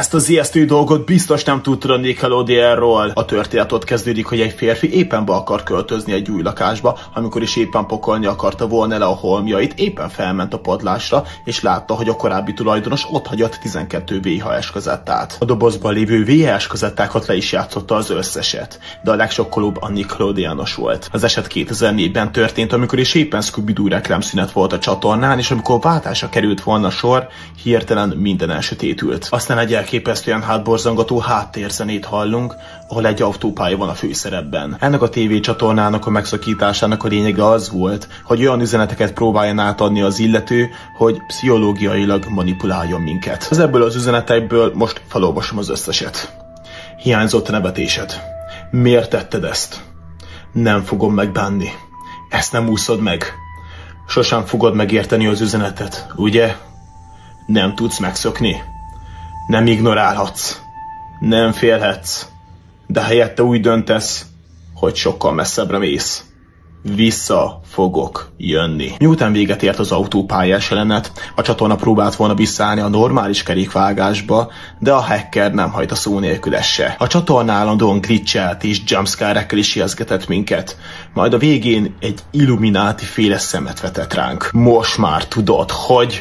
Ezt az ijesztő dolgot biztos nem tudtad a Nickelodeonról. A történet ott kezdődik, hogy egy férfi éppen be akar költözni egy új lakásba, amikor is éppen pakolni akarta volna le a holmjait, éppen felment a padlásra, és látta, hogy a korábbi tulajdonos ott hagyott 12 VHS kazettát. A dobozban lévő VHS kazettákat le is játszotta az összeset, de a legsokkolóbb a Nickelodeonos volt. Az eset 2004-ben történt, amikor is éppen Scooby-Doo reklámszünet volt a csatornán, és amikor váltásra került volna sor, hirtelen minden elsötétült. Aztán egy elképesztően hátborzongató háttérzenét hallunk, ahol egy autópálya van a főszerepben. Ennek a tévécsatornának a megszakításának a lényege az volt, hogy olyan üzeneteket próbáljon átadni az illető, hogy pszichológiailag manipuláljon minket. Ebből az üzenetekből most felolvasom az összeset. Hiányzott a nevetésed. Miért tetted ezt? Nem fogom megbánni. Ezt nem úszod meg. Sosem fogod megérteni az üzenetet, ugye? Nem tudsz megszokni. Nem ignorálhatsz. Nem félhetsz. De helyette úgy döntesz, hogy sokkal messzebbre mész. Vissza fogok jönni. Miután véget ért az autópályás jelenet, a csatorna próbált volna visszaállni a normális kerékvágásba, de a hacker nem hagyta szó nélkül se. A csatorna állandóan glitchelt és jumpscare-ekkel is ijesztgetett minket, majd a végén egy Illuminati féle szemet vetett ránk. Most már tudod, hogy...